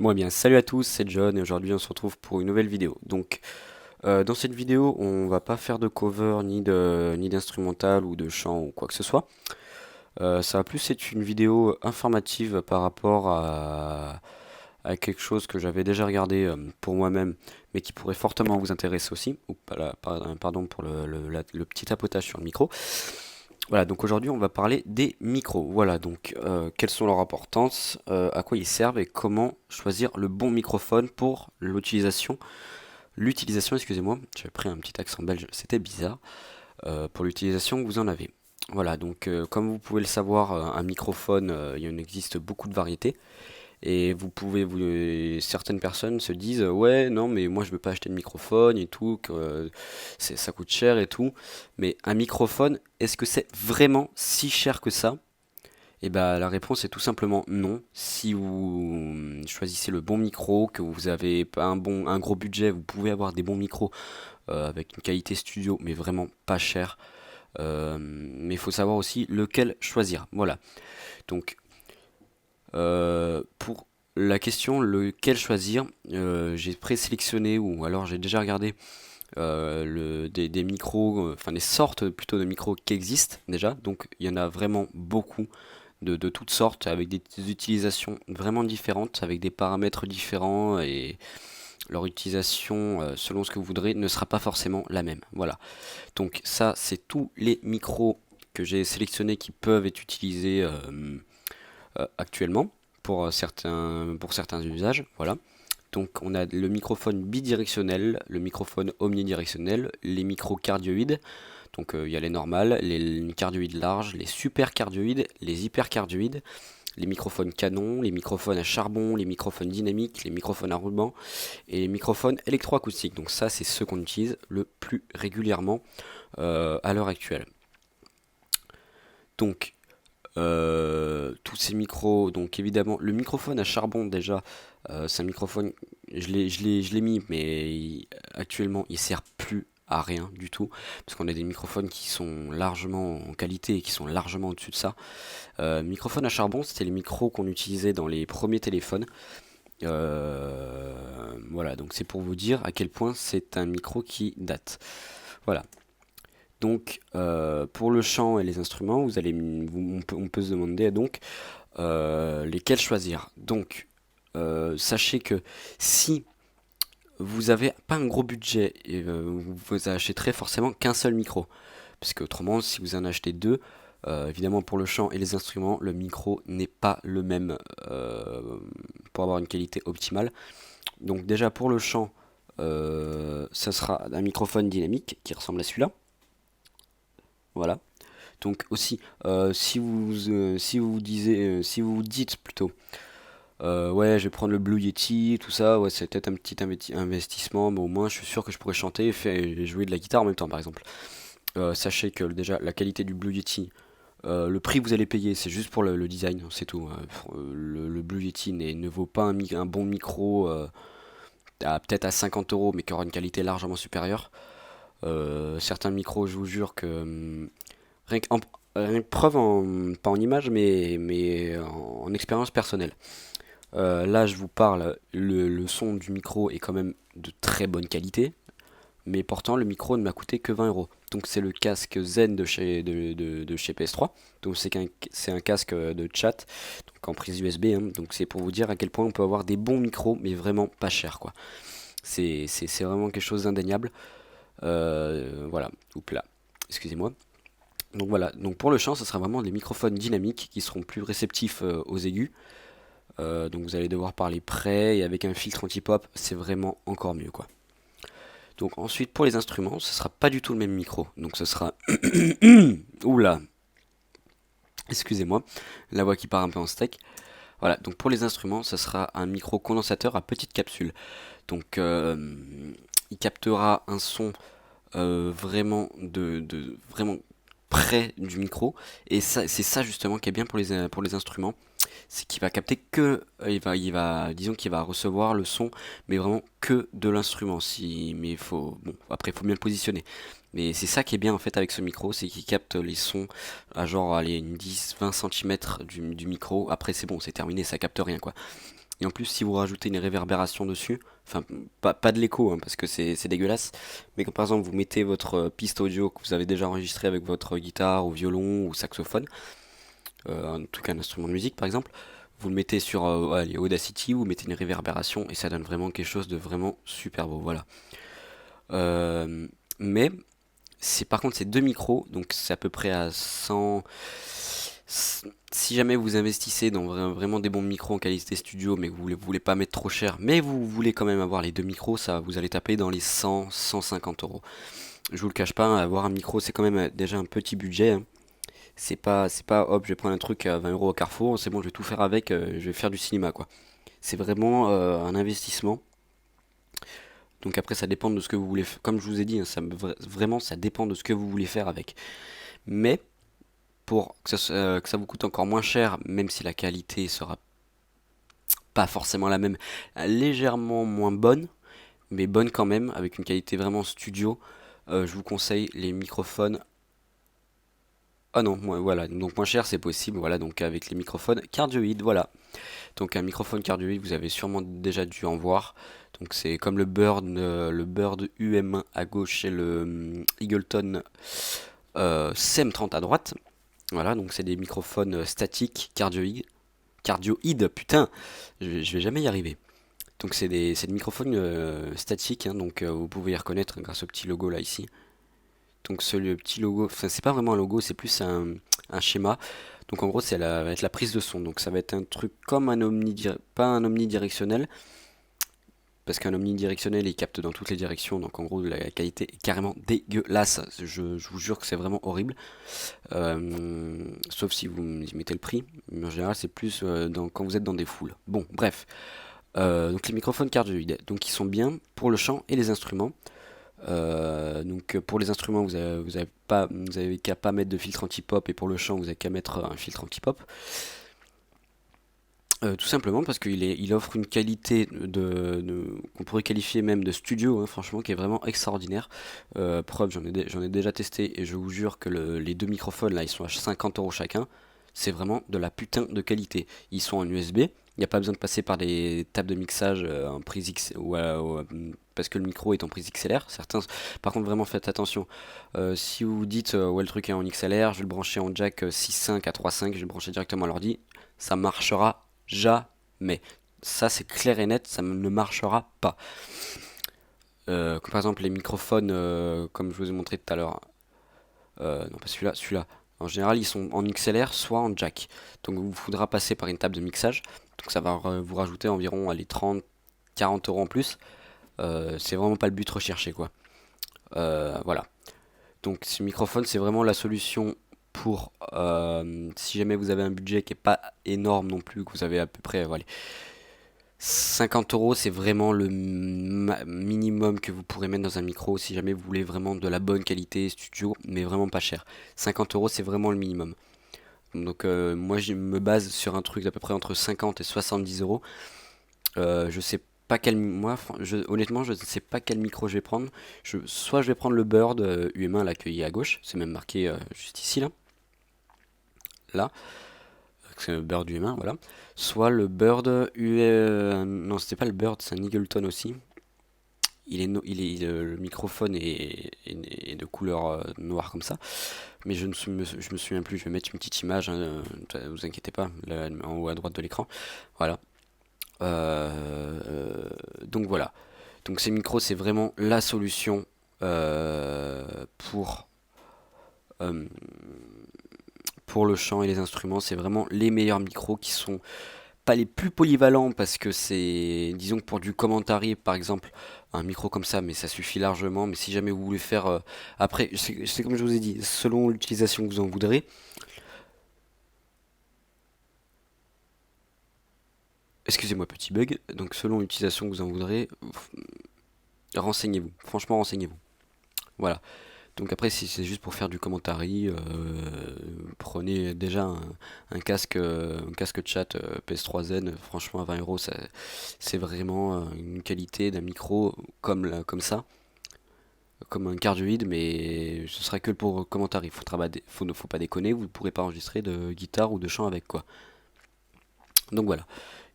Bon eh bien salut à tous, c'est John et aujourd'hui on se retrouve pour une nouvelle vidéo. Dans cette vidéo on va pas faire de cover ni d'instrumental ou de chant ou quoi que ce soit. Ça va plus être une vidéo informative par rapport à quelque chose que j'avais déjà regardé pour moi-même mais qui pourrait fortement vous intéresser aussi. Pardon pour le petit tapotage sur le micro. Voilà, donc aujourd'hui on va parler des micros. Voilà, donc quelles sont leurs importances, à quoi ils servent et comment choisir le bon microphone pour l'utilisation. L'utilisation, excusez-moi, j'avais pris un petit accent belge, c'était bizarre. Pour l'utilisation que vous en avez. Voilà, donc comme vous pouvez le savoir, un microphone, il y en existe beaucoup de variétés. Et certaines personnes se disent ouais non mais moi je veux pas acheter de microphone et tout, que ça coûte cher et tout. Mais un microphone, est-ce que c'est vraiment si cher que ça? Et bah la réponse est tout simplement non. Si vous choisissez le bon micro, que vous avez pas un gros budget, vous pouvez avoir des bons micros avec une qualité studio, mais vraiment pas cher. Mais il faut savoir aussi lequel choisir. Voilà. Donc pour la question lequel choisir, j'ai présélectionné ou alors j'ai déjà regardé des micros, enfin des sortes plutôt de micros qui existent déjà. Donc il y en a vraiment beaucoup de toutes sortes avec des utilisations vraiment différentes, avec des paramètres différents et leur utilisation selon ce que vous voudrez ne sera pas forcément la même. Voilà. Donc ça c'est tous les micros que j'ai sélectionnés qui peuvent être utilisés actuellement pour certains usages. Voilà. Donc on a le microphone bidirectionnel, le microphone omnidirectionnel, les micros cardioïdes. Donc il y a les normales, les cardioïdes larges, les supercardioïdes, les hypercardioïdes, les microphones canon, les microphones à charbon, les microphones dynamiques, les microphones à ruban et les microphones électroacoustiques. Donc ça c'est ceux qu'on utilise le plus régulièrement à l'heure actuelle. Donc tous ces micros, donc évidemment le microphone à charbon déjà, c'est un microphone, je l'ai mis, mais actuellement il sert plus à rien du tout, parce qu'on a des microphones qui sont largement en qualité et qui sont largement au-dessus de ça. Microphone à charbon, c'était les micros qu'on utilisait dans les premiers téléphones. Voilà, donc c'est pour vous dire à quel point c'est un micro qui date. Voilà. Donc, pour le chant et les instruments, on peut se demander donc lesquels choisir. Donc, sachez que si vous n'avez pas un gros budget, vous achèterez forcément qu'un seul micro. Parce que autrement, si vous en achetez deux, évidemment pour le chant et les instruments, le micro n'est pas le même pour avoir une qualité optimale. Donc déjà pour le chant, ça sera un microphone dynamique qui ressemble à celui-là. Voilà. Donc aussi, si vous vous dites plutôt, ouais, je vais prendre le Blue Yeti, tout ça, ouais, c'est peut-être un petit investissement, mais au moins, je suis sûr que je pourrais chanter et jouer de la guitare en même temps, par exemple. Sachez que déjà, la qualité du Blue Yeti, le prix que vous allez payer, c'est juste pour le design, c'est tout. Le Blue Yeti ne vaut pas un bon micro, peut-être à 50 euros, mais qui aura une qualité largement supérieure. Certains micros, je vous jure que rien que, rien que preuve, pas en image, mais en expérience personnelle. Là, je vous parle, le son du micro est quand même de très bonne qualité, mais pourtant le micro ne m'a coûté que 20 euros. Donc c'est le casque Zen de chez PS3. Donc c'est un casque de chat, donc en prise USB, hein. Donc c'est pour vous dire à quel point on peut avoir des bons micros, mais vraiment pas cher, quoi. C'est vraiment quelque chose d'indéniable. Voilà, oups là, excusez-moi. Donc voilà, donc pour le chant, ce sera vraiment des microphones dynamiques qui seront plus réceptifs aux aigus. Donc vous allez devoir parler près et avec un filtre anti-pop, c'est vraiment encore mieux quoi. Donc ensuite pour les instruments, ce sera pas du tout le même micro. Donc ce sera oula, excusez-moi, la voix qui part un peu en steak. Voilà, donc pour les instruments, ce sera un micro condensateur à petite capsule. Donc il captera un son vraiment près du micro et ça c'est ça justement qui est bien pour les instruments, c'est qu'il va capter que disons qu'il va recevoir le son mais vraiment que de l'instrument. Si mais il faut bon après il faut bien le positionner, mais c'est ça qui est bien en fait avec ce micro, c'est qu'il capte les sons à genre allez une 10-20 cm du micro. Après c'est bon, c'est terminé, ça capte rien quoi. Et en plus, si vous rajoutez une réverbération dessus, enfin, pas de l'écho, hein, parce que c'est dégueulasse, mais quand par exemple vous mettez votre piste audio que vous avez déjà enregistrée avec votre guitare ou violon ou saxophone, en tout cas un instrument de musique par exemple, vous le mettez sur allez, Audacity, vous mettez une réverbération et ça donne vraiment quelque chose de vraiment super beau, voilà. Euh, mais c'est par contre c'est deux micros, donc c'est à peu près à 100. Si jamais vous investissez dans vraiment des bons micros en qualité studio, mais que vous voulez pas mettre trop cher, mais vous voulez quand même avoir les deux micros, ça vous allez taper dans les 100, 150 euros. Je vous le cache pas, hein, avoir un micro c'est quand même déjà un petit budget, hein. C'est pas hop, je vais prendre un truc à 20 euros au Carrefour, c'est bon, je vais tout faire avec, je vais faire du cinéma quoi. C'est vraiment un investissement. Donc après, ça dépend de ce que vous voulez. Comme je vous ai dit, hein, vraiment, ça dépend de ce que vous voulez faire avec. Mais pour que ça vous coûte encore moins cher, même si la qualité sera pas forcément la même, légèrement moins bonne, mais bonne quand même, avec une qualité vraiment studio, je vous conseille les microphones. Ah non, voilà, donc moins cher c'est possible, voilà, donc avec les microphones cardioïdes, voilà. Donc un microphone cardioïde, vous avez sûrement déjà dû en voir. Donc c'est comme le Bird UM1 à gauche et le Eagleton CM30 à droite. Voilà, donc c'est des microphones statiques cardioïdes. Cardioïdes, putain, je vais jamais y arriver. Donc c'est des microphones statiques, hein, donc vous pouvez y reconnaître grâce au petit logo là ici. Donc le petit logo, enfin c'est pas vraiment un logo, c'est plus un schéma. Donc en gros c'est va être la prise de son. Donc ça va être un truc comme pas un omnidirectionnel, parce qu'un omnidirectionnel il capte dans toutes les directions. Donc en gros la qualité est carrément dégueulasse. Je vous jure que c'est vraiment horrible. Sauf si vous y mettez le prix. Mais en général c'est plus quand vous êtes dans des foules. Bon bref. Donc les microphones cardioïdes. Donc ils sont bien pour le chant et les instruments. Donc pour les instruments, vous avez qu'à pas mettre de filtre anti-pop, et pour le chant, vous avez qu'à mettre un filtre anti-pop. Tout simplement parce il offre une qualité qu'on pourrait qualifier même de studio, hein, franchement, qui est vraiment extraordinaire. Preuve, j'en ai déjà testé et je vous jure que les deux microphones là, ils sont à 50 euros chacun. C'est vraiment de la putain de qualité. Ils sont en USB. Il n'y a pas besoin de passer par des tables de mixage en prise X parce que le micro est en prise XLR. Certains, par contre, vraiment faites attention. Si vous vous dites ouais le truc est en XLR, je vais le brancher en jack 6.5 à 3.5, je vais le brancher directement à l'ordi, ça marchera jamais. Ça c'est clair et net, ça ne marchera pas. Comme par exemple les microphones, comme je vous ai montré tout à l'heure. Non pas celui-là. En général ils sont en XLR soit en jack. Donc il vous faudra passer par une table de mixage. Donc ça va vous rajouter environ les 30-40 euros en plus. C'est vraiment pas le but recherché quoi. Voilà. Donc ce microphone c'est vraiment la solution pour si jamais vous avez un budget qui est pas énorme non plus, que vous avez à peu près voilà, 50 euros, c'est vraiment le minimum que vous pourrez mettre dans un micro si jamais vous voulez vraiment de la bonne qualité studio, mais vraiment pas cher. 50 euros, c'est vraiment le minimum. Donc moi, je me base sur un truc d'à peu près entre 50 et 70 euros. Je sais pas honnêtement, je ne sais pas quel micro je vais prendre. Soit je vais prendre le Bird UM1 là, qui est à gauche, c'est même marqué juste ici là. Là, c'est le Bird UM1, voilà. Soit le Bird non, c'était pas le Bird, c'est un Eagleton aussi. Le microphone est de couleur noire comme ça, mais je me souviens plus. Je vais mettre une petite image, hein, vous inquiétez pas, là, en haut à droite de l'écran. Voilà. Donc voilà. Donc ces micros, c'est vraiment la solution euh, pour le chant et les instruments. C'est vraiment les meilleurs micros qui sont pas les plus polyvalents parce que disons que pour du commentary par exemple, un micro comme ça, mais ça suffit largement. Mais si jamais vous voulez faire, après, c'est comme je vous ai dit, selon l'utilisation que vous en voudrez. Excusez-moi, petit bug. Donc selon l'utilisation que vous en voudrez, renseignez-vous. Franchement, renseignez-vous. Voilà. Donc après, si c'est juste pour faire du commentary, prenez déjà un casque de chat PS3Zen. Franchement, à 20 euros, c'est vraiment une qualité d'un micro comme ça, comme un cardioïde, mais ce sera que pour commentary. Faut pas déconner, vous ne pourrez pas enregistrer de guitare ou de chant avec quoi. Donc voilà.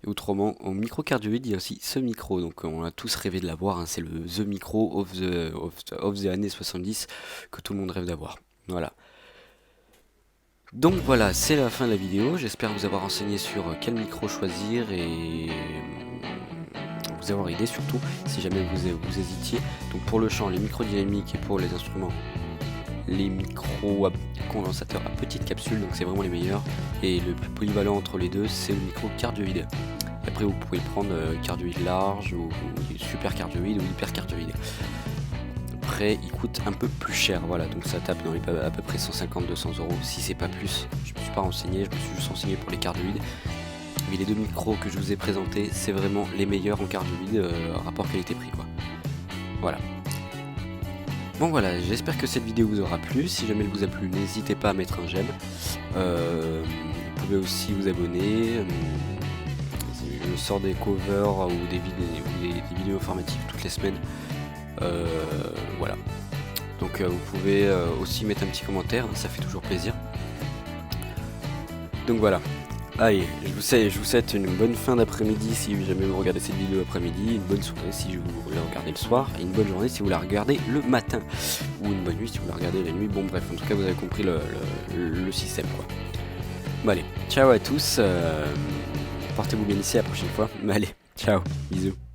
Et autrement, en micro cardioïde, il y a aussi ce micro. Donc on a tous rêvé de l'avoir, hein. C'est le The Micro of the années 70 que tout le monde rêve d'avoir. Voilà. Donc voilà, c'est la fin de la vidéo. J'espère vous avoir renseigné sur quel micro choisir et vous avoir aidé surtout si jamais vous hésitiez. Donc pour le chant, les micros dynamiques, et pour les instruments, les micros condensateurs à petite capsule, donc c'est vraiment les meilleurs. Et le plus polyvalent entre les deux, c'est le micro cardioïde. Et après vous pouvez prendre cardioïde large ou super cardioïde ou hyper cardioïde. Après il coûte un peu plus cher, voilà, donc ça tape dans les à peu près 150-200 euros si c'est pas plus. Je me suis pas renseigné, je me suis juste renseigné pour les cardioïdes. Mais les deux micros que je vous ai présentés, c'est vraiment les meilleurs en cardioïde, rapport qualité-prix quoi. Voilà. Bon voilà, j'espère que cette vidéo vous aura plu. Si jamais elle vous a plu, n'hésitez pas à mettre un j'aime. Vous pouvez aussi vous abonner. Je sors des covers ou des vidéos informatiques toutes les semaines. Voilà. Donc vous pouvez aussi mettre un petit commentaire, hein, ça fait toujours plaisir. Donc voilà. Allez, je vous souhaite une bonne fin d'après-midi si jamais vous regardez cette vidéo après-midi, une bonne soirée si vous la regardez le soir, et une bonne journée si vous la regardez le matin, ou une bonne nuit si vous la regardez la nuit. Bon bref, en tout cas vous avez compris le système quoi. Bon allez, ciao à tous, portez-vous bien ici, à la prochaine fois. Allez, ciao, bisous.